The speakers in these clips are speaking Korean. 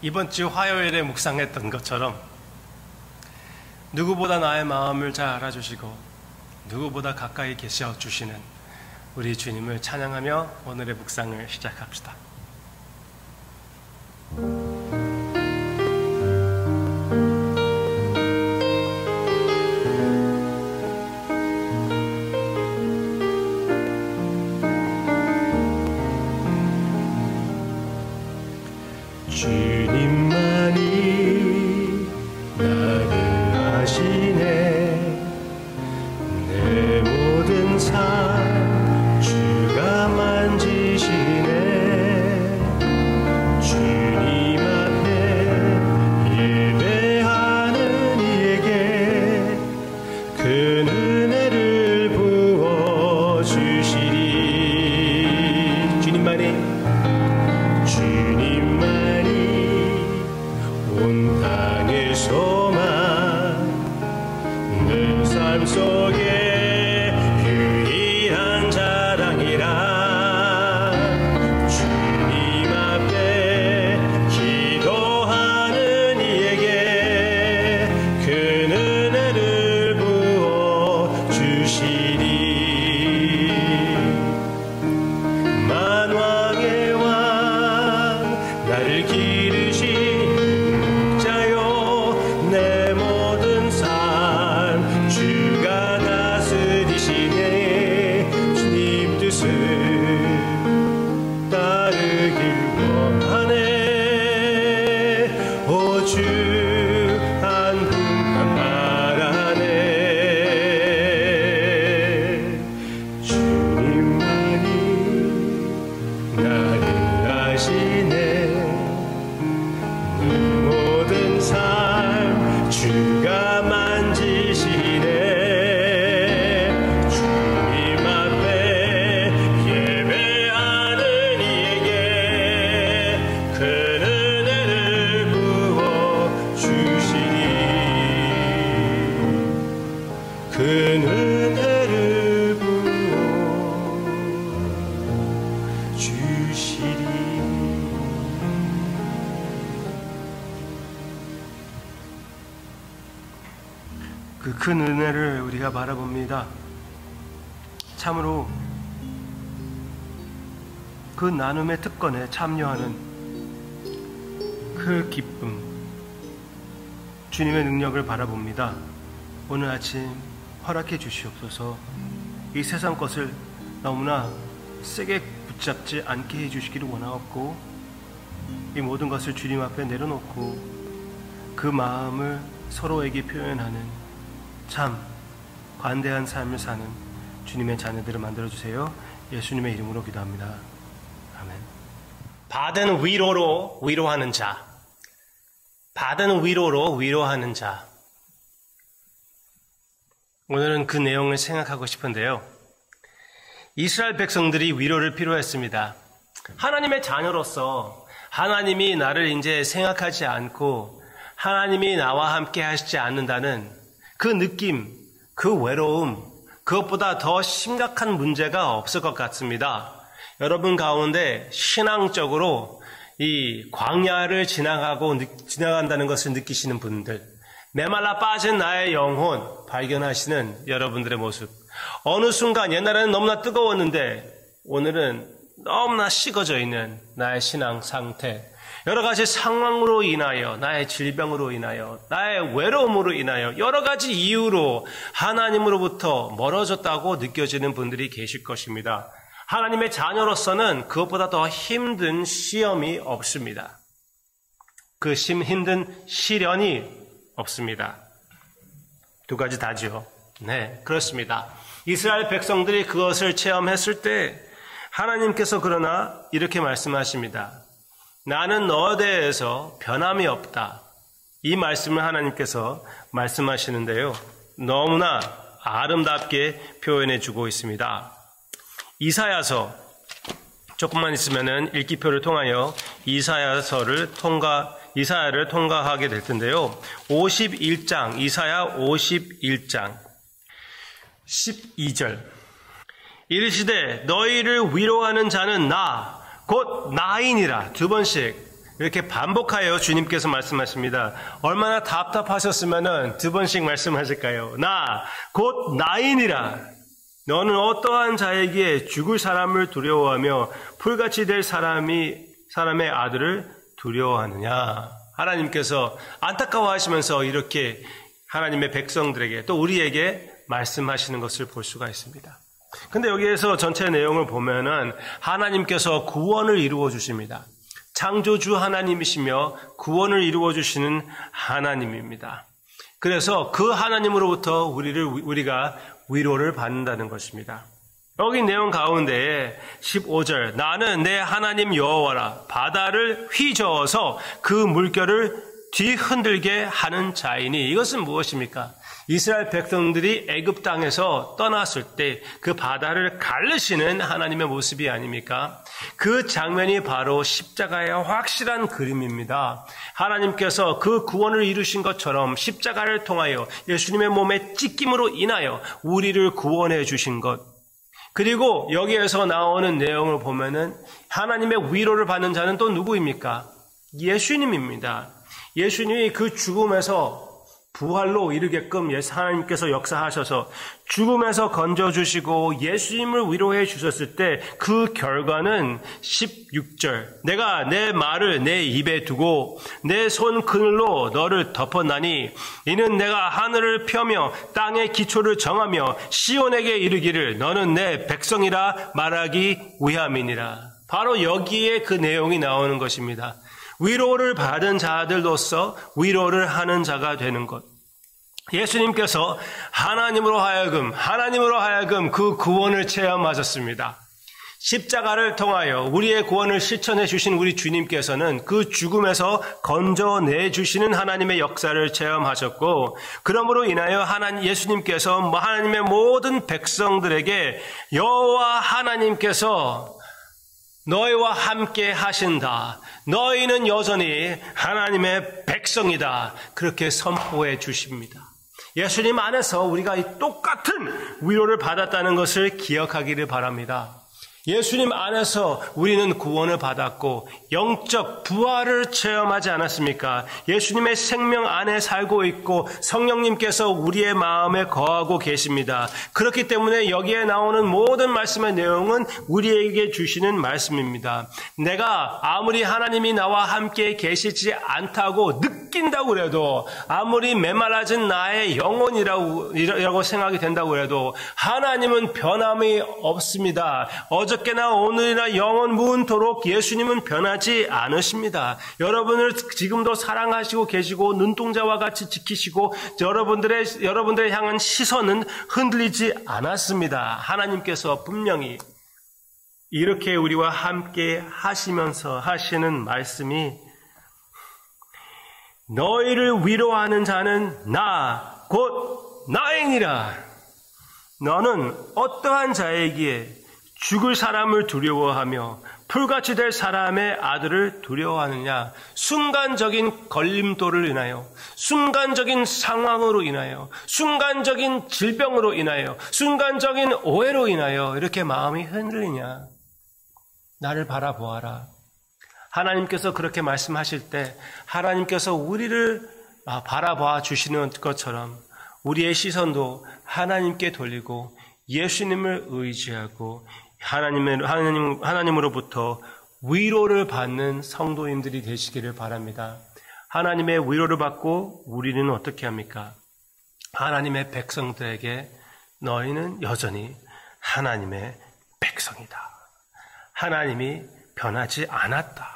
이번 주 화요일에 묵상했던 것처럼 누구보다 나의 마음을 잘 알아주시고 누구보다 가까이 계셔 주시는 우리 주님을 찬양하며 오늘의 묵상을 시작합시다. 주님만이 나를 아시네. 내 모든 삶 주가 만지시네. 주님 앞에 예배하는 이에게 큰 은혜를 부어주시리. 주님만이 온 땅의 소망, 내 삶 속에 유일한 자랑이라. 주님 앞에 기도하는 이에게 큰 은혜를 부어 주시리. 만왕의 왕 나를 기르신 내 모든 삶 주가 다스리시네. 주님 뜻을 따르길 원하네. 오 주 한 분만 바라네. 주님만이 나를 아시네. 모든 삶 주가 만지시네. 주님 앞에 예배하는 이에게 큰 은혜를 부어 주시리. 큰 은혜를 부어 주시리. 그 큰 은혜를 우리가 바라봅니다. 참으로 그 나눔의 특권에 참여하는 그 기쁨, 주님의 능력을 바라봅니다. 오늘 아침 허락해 주시옵소서. 이 세상 것을 너무나 세게 붙잡지 않게 해주시기를 원하옵고, 이 모든 것을 주님 앞에 내려놓고 그 마음을 서로에게 표현하는 참 관대한 삶을 사는 주님의 자녀들을 만들어주세요. 예수님의 이름으로 기도합니다. 아멘. 받은 위로로 위로하는 자, 받은 위로로 위로하는 자. 오늘은 그 내용을 생각하고 싶은데요. 이스라엘 백성들이 위로를 필요했습니다. 하나님의 자녀로서 하나님이 나를 이제 생각하지 않고 하나님이 나와 함께 하시지 않는다는 그 느낌, 그 외로움, 그것보다 더 심각한 문제가 없을 것 같습니다. 여러분 가운데 신앙적으로 이 광야를 지나간다는 것을 느끼시는 분들, 메말라 빠진 나의 영혼 발견하시는 여러분들의 모습. 어느 순간 옛날에는 너무나 뜨거웠는데 오늘은 너무나 식어져 있는 나의 신앙 상태. 여러 가지 상황으로 인하여, 나의 질병으로 인하여, 나의 외로움으로 인하여, 여러 가지 이유로 하나님으로부터 멀어졌다고 느껴지는 분들이 계실 것입니다. 하나님의 자녀로서는 그것보다 더 힘든 시험이 없습니다. 그 힘든 시련이 없습니다. 두 가지 다죠. 네, 그렇습니다. 이스라엘 백성들이 그것을 체험했을 때 하나님께서 그러나 이렇게 말씀하십니다. 나는 너에 대해서 변함이 없다. 이 말씀을 하나님께서 말씀하시는데요. 너무나 아름답게 표현해 주고 있습니다. 이사야서, 조금만 있으면은 읽기표를 통하여 이사야를 통과하게 될 텐데요. 51장, 이사야 51장 12절. 이르시되 너희를 위로하는 자는 나, 곧 나이니라. 두 번씩 이렇게 반복하여 주님께서 말씀하십니다. 얼마나 답답하셨으면 2번씩 말씀하실까요? 나, 곧 나이니라. 너는 어떠한 자에게 죽을 사람을 두려워하며 풀같이 될 사람의 아들을 두려워하느냐. 하나님께서 안타까워하시면서 이렇게 하나님의 백성들에게 또 우리에게 말씀하시는 것을 볼 수가 있습니다. 근데 여기에서 전체 내용을 보면은 하나님께서 구원을 이루어 주십니다. 창조주 하나님이시며 구원을 이루어 주시는 하나님입니다. 그래서 그 하나님으로부터 우리가 위로를 받는다는 것입니다. 여기 내용 가운데 15절 나는 내 하나님 여호와라 바다를 휘저어서 그 물결을 뒤흔들게 하는 자이니 이것은 무엇입니까? 이스라엘 백성들이 애굽 땅에서 떠났을 때 그 바다를 가르시는 하나님의 모습이 아닙니까? 그 장면이 바로 십자가의 확실한 그림입니다. 하나님께서 그 구원을 이루신 것처럼 십자가를 통하여 예수님의 몸의 찢김으로 인하여 우리를 구원해 주신 것. 그리고 여기에서 나오는 내용을 보면은 하나님의 위로를 받는 자는 또 누구입니까? 예수님입니다. 예수님이 그 죽음에서 부활로 이르게끔 하나님께서 역사하셔서 죽음에서 건져주시고 예수님을 위로해 주셨을 때 그 결과는 16절 내가 내 말을 내 입에 두고 내 손 그늘로 너를 덮었나니 이는 내가 하늘을 펴며 땅의 기초를 정하며 시온에게 이르기를 너는 내 백성이라 말하기 위함이니라. 바로 여기에 그 내용이 나오는 것입니다. 위로를 받은 자들로서 위로를 하는 자가 되는 것. 예수님께서 하나님으로 하여금 그 구원을 체험하셨습니다. 십자가를 통하여 우리의 구원을 실천해 주신 우리 주님께서는 그 죽음에서 건져내 주시는 하나님의 역사를 체험하셨고 그러므로 인하여 예수님께서 하나님의 모든 백성들에게 여호와 하나님께서 너희와 함께 하신다. 너희는 여전히 하나님의 백성이다. 그렇게 선포해 주십니다. 예수님 안에서 우리가 이 똑같은 위로를 받았다는 것을 기억하기를 바랍니다. 예수님 안에서 우리는 구원을 받았고 영적 부활을 체험하지 않았습니까? 예수님의 생명 안에 살고 있고 성령님께서 우리의 마음에 거하고 계십니다. 그렇기 때문에 여기에 나오는 모든 말씀의 내용은 우리에게 주시는 말씀입니다. 내가 아무리 하나님이 나와 함께 계시지 않다고 느낀다고 해도 아무리 메말라진 나의 영혼이라고 생각이 된다고 해도 하나님은 변함이 없습니다. 어저께나 오늘이나 영원 무은토록 예수님은 변하지 않으십니다. 여러분을 지금도 사랑하시고 계시고 눈동자와 같이 지키시고 여러분들의 향한 시선은 흔들리지 않았습니다. 하나님께서 분명히 이렇게 우리와 함께 하시면서 하시는 말씀이 너희를 위로하는 자는 나 곧 나이니라. 너는 어떠한 자에게 죽을 사람을 두려워하며 풀같이 될 사람의 아들을 두려워하느냐. 순간적인 걸림돌을 인하여, 순간적인 상황으로 인하여, 순간적인 질병으로 인하여, 순간적인 오해로 인하여 이렇게 마음이 흔들리냐. 나를 바라보아라. 하나님께서 그렇게 말씀하실 때 하나님께서 우리를 바라봐 주시는 것처럼 우리의 시선도 하나님께 돌리고 예수님을 의지하고 하나님으로부터 위로를 받는 성도님들이 되시기를 바랍니다. 하나님의 위로를 받고 우리는 어떻게 합니까? 하나님의 백성들에게 너희는 여전히 하나님의 백성이다. 하나님이 변하지 않았다.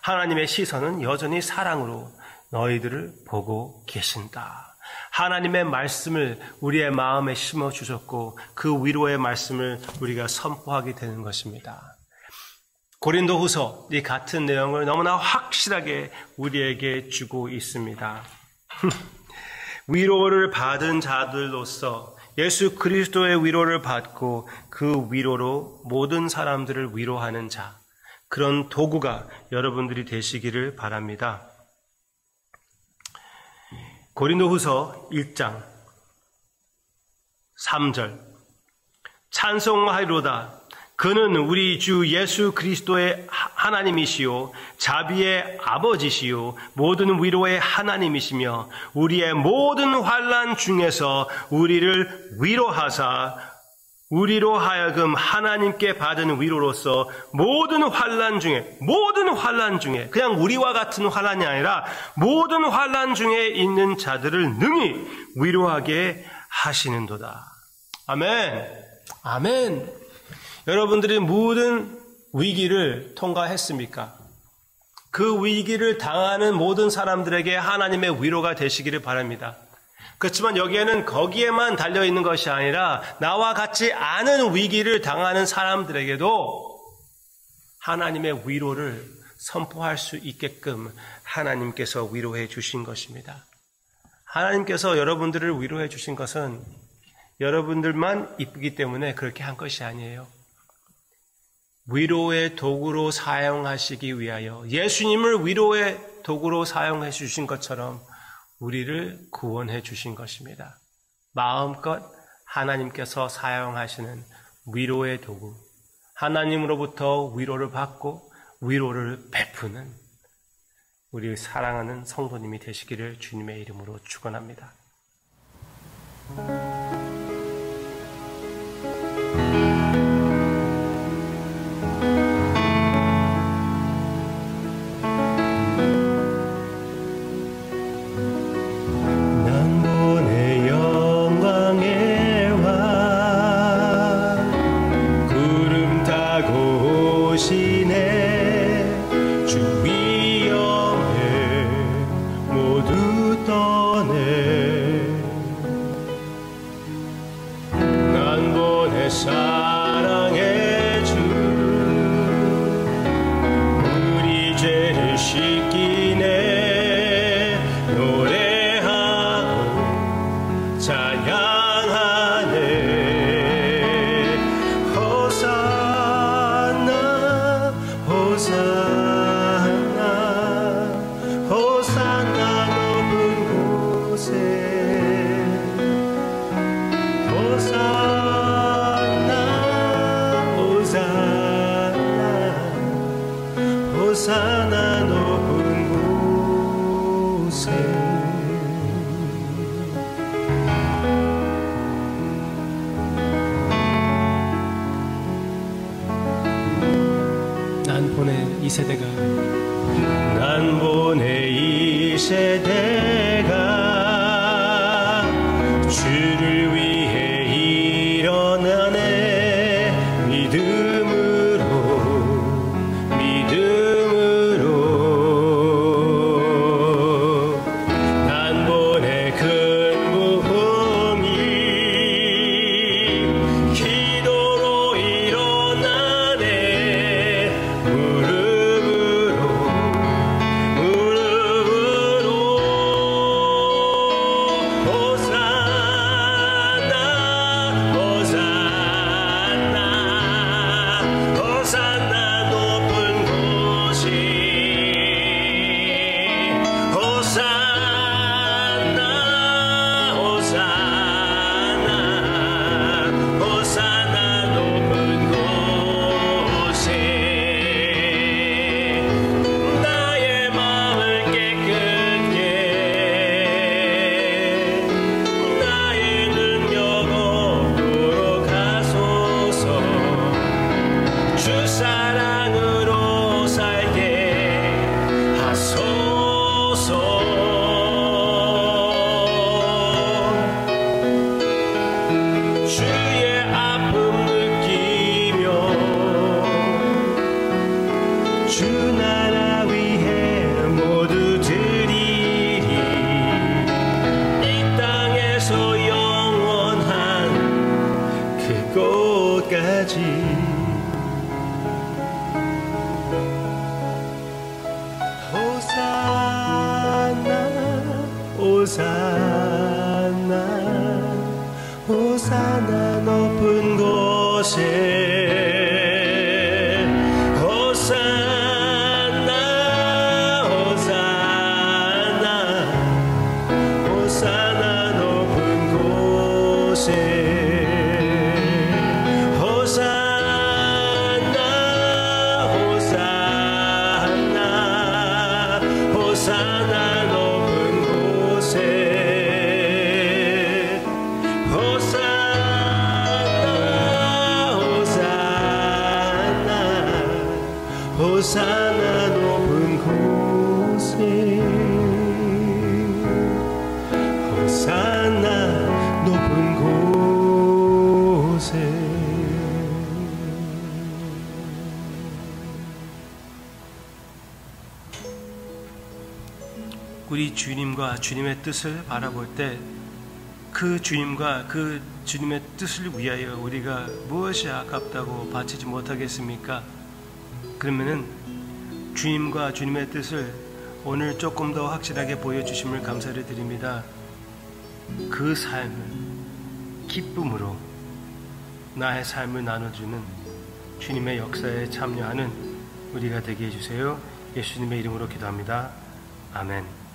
하나님의 시선은 여전히 사랑으로 너희들을 보고 계신다. 하나님의 말씀을 우리의 마음에 심어 주셨고 그 위로의 말씀을 우리가 선포하게 되는 것입니다. 고린도후서 이 같은 내용을 너무나 확실하게 우리에게 주고 있습니다. 위로를 받은 자들로서 예수 그리스도의 위로를 받고 그 위로로 모든 사람들을 위로하는 자, 그런 도구가 여러분들이 되시기를 바랍니다. 고린도후서 1장 3절 찬송하리로다. 그는 우리 주 예수 그리스도의 하나님이시요 자비의 아버지시요 모든 위로의 하나님이시며 우리의 모든 환난 중에서 우리를 위로하사 우리로 하여금 하나님께 받은 위로로서 모든 환난 중에 그냥 우리와 같은 환난이 아니라 모든 환난 중에 있는 자들을 능히 위로하게 하시는도다. 아멘. 아멘. 여러분들이 모든 위기를 통과했습니까? 그 위기를 당하는 모든 사람들에게 하나님의 위로가 되시기를 바랍니다. 그렇지만 여기에는 거기에만 달려있는 것이 아니라 나와 같이 않은 위기를 당하는 사람들에게도 하나님의 위로를 선포할 수 있게끔 하나님께서 위로해 주신 것입니다. 하나님께서 여러분들을 위로해 주신 것은 여러분들만 이쁘기 때문에 그렇게 한 것이 아니에요. 위로의 도구로 사용하시기 위하여 예수님을 위로의 도구로 사용해 주신 것처럼 우리를 구원해 주신 것입니다. 마음껏 하나님께서 사용하시는 위로의 도구, 하나님으로부터 위로를 받고 위로를 베푸는 우리 사랑하는 성도님이 되시기를 주님의 이름으로 축원합니다. 호산나 높은 곳에 난보네 이 세대가 주를 위해 일어나네 믿음으로 난보네 큰 부흥이 기도로 일어나네 무릎으로 호산나 높은 곳이 호산나 높은 곳에 나의 마음을 깨끗게 나의 능력 없도록 하소서 주 사랑으로 살게 하소서 주의 아픔 느끼며 주 나라 위해 모두 드리리 이 땅에서 영원한 그곳까지 호산나 높은 곳에 호산나 높은 곳에 호산나 우리 주님과 주님의 뜻을 바라볼 때 그 주님과 그 주님의 뜻을 위하여 우리가 무엇이 아깝다고 바치지 못하겠습니까? 그러면은 주님과 주님의 뜻을 오늘 조금 더 확실하게 보여주심을 감사를 드립니다. 그 삶을 기쁨으로 나의 삶을 나눠주는 주님의 역사에 참여하는 우리가 되게 해주세요. 예수님의 이름으로 기도합니다. 아멘.